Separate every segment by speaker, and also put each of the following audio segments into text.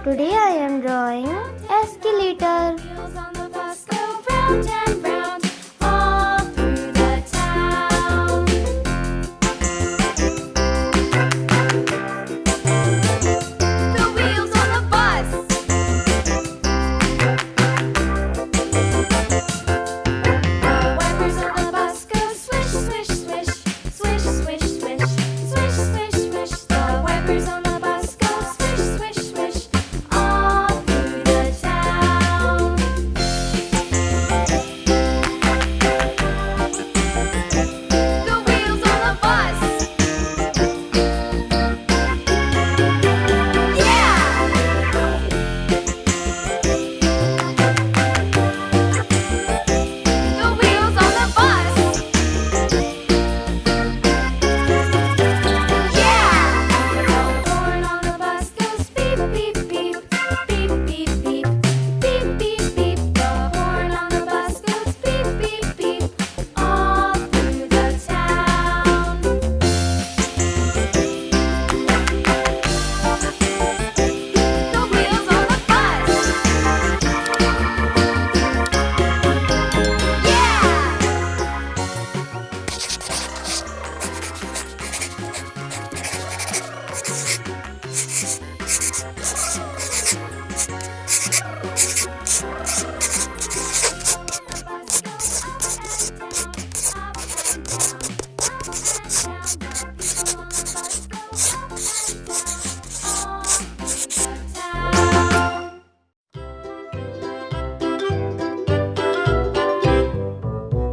Speaker 1: Today I am drawing escalator.
Speaker 2: Wheels on the bus go round and round all through the town. The wheels on the bus. The wipers on the bus go swish, swish, swish, swish, swish, swish, swish, swish, swish. The wipers on the bus go swish, swish, swish all through the town. The wheels on the bus. Yeah! The wheels on the bus. Yeah! The horn on the bus goes beep, beep, beep, beep, beep, beep, beep, beep, beep. The horn on the bus goes beep, beep, beep, all through the town. The wheels on the bus.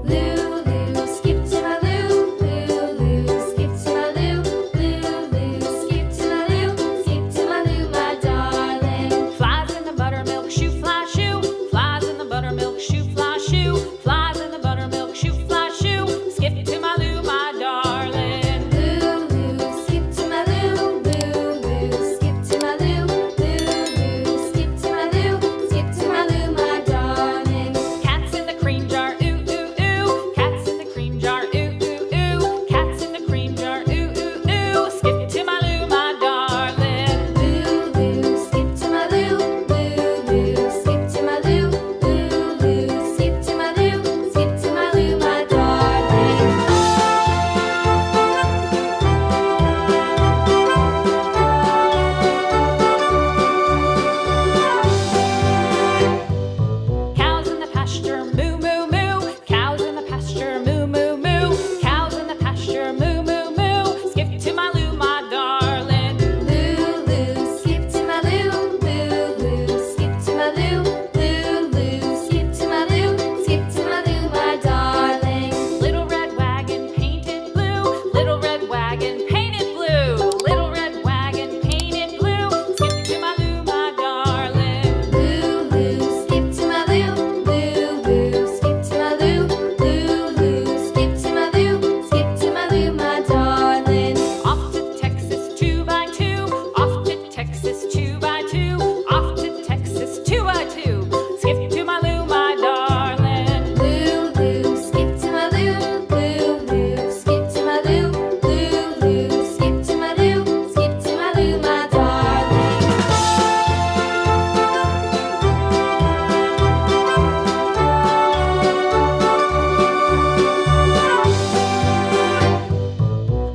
Speaker 2: Lulu, skip to my loo, Lulu, skip to my loo, Lulu, skip to my loo, skip to my loo, my darling.
Speaker 3: Flies in the buttermilk shoe, fly shoe. Flies in the buttermilk shoe, fly shoe. Flies in the buttermilk shoe, fly shoe. Skip to my loo, my darling.
Speaker 2: Lulu, skip to my loo, Lulu, skip to my loo, Lulu, skip to my loo, skip to my loo, my darling.
Speaker 3: Cats in the cream jar, ooh ooh ooh. Cats in the cream jar, ooh ooh ooh. Cats in the cream jar, ooh ooh ooh. Skip to my loo, my darling.
Speaker 2: Lulu, skip to my loo, Lulu, skip to my loo, Lulu, skip to my loo, skip to my loo, my darling.
Speaker 3: Cows in the pasture, moo moo moo. Cows in the pasture, moo moo moo. Cows in the pasture, moo moo moo. Skip to my loo, my darling.
Speaker 2: Lulu, skip to my loo, Lulu, skip to my loo, Lulu, skip to my loo, skip to my loo, my darling.
Speaker 3: Little red wagon painted blue. Little red wagon painted blue. Little red wagon painted blue. Skip to my loo, my darling.
Speaker 2: Lulu, skip to my loo, Lulu, skip to my loo, Lulu, skip to my loo, skip to my loo, my darling.
Speaker 3: Off to Texas 2x2. Off to Texas 2x2. Off to Texas 2x2. Skip to my loo, my darling.
Speaker 2: Lulu, skip to my loo, Lulu, skip to my loo, Lulu, skip to my loo, skip to my loo, my darling.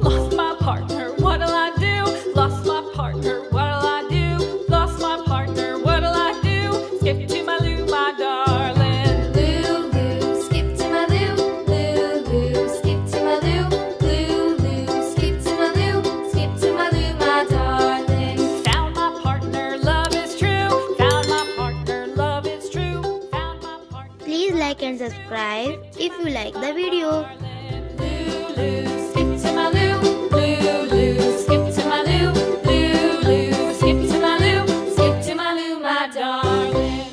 Speaker 3: Lost my partner, what'll I do? Lost my partner, what'll I do? Lost my partner, what'll I do? Skip to my loo, my darling.
Speaker 2: Lulu, skip to my loo, Lulu, skip to my loo, Lulu, skip to my loo, skip to my loo, my darling.
Speaker 3: Found my partner, love is true. Found my partner, love is true. Found my partner.
Speaker 1: Please like and subscribe if you like the video.
Speaker 2: Lulu, skip to my loo, Lulu, skip to my loo, Lulu, skip to my loo, skip to my loo, my darling.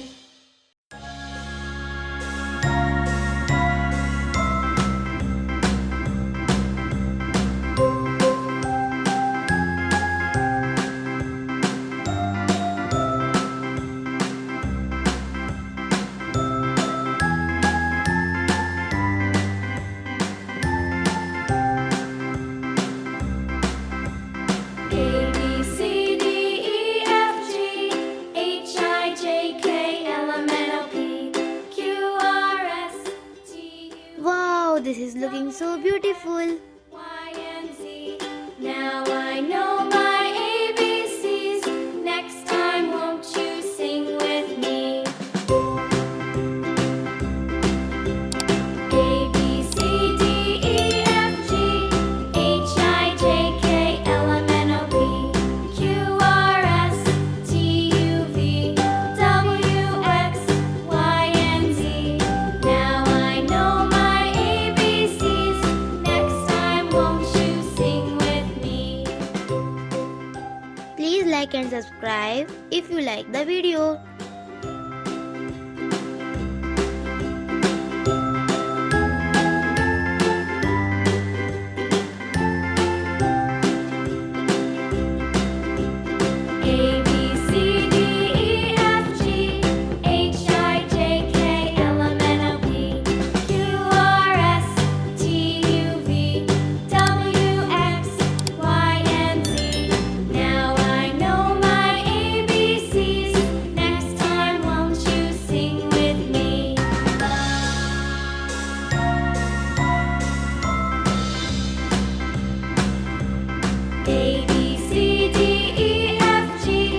Speaker 1: like and subscribe if you like the video.
Speaker 2: A B C D E F G H I J K L M N O P Q R S T U V W X Y and Z. Now I know my ABCs. Next time, won't you sing with me? A B C D E F G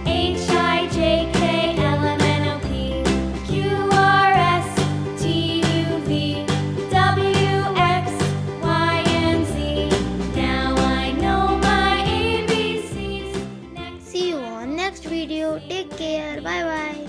Speaker 2: H I J K L M N O P Q R S T U V W X Y and Z. Now I know my ABCs.
Speaker 1: See you on next video. Take care. Bye bye.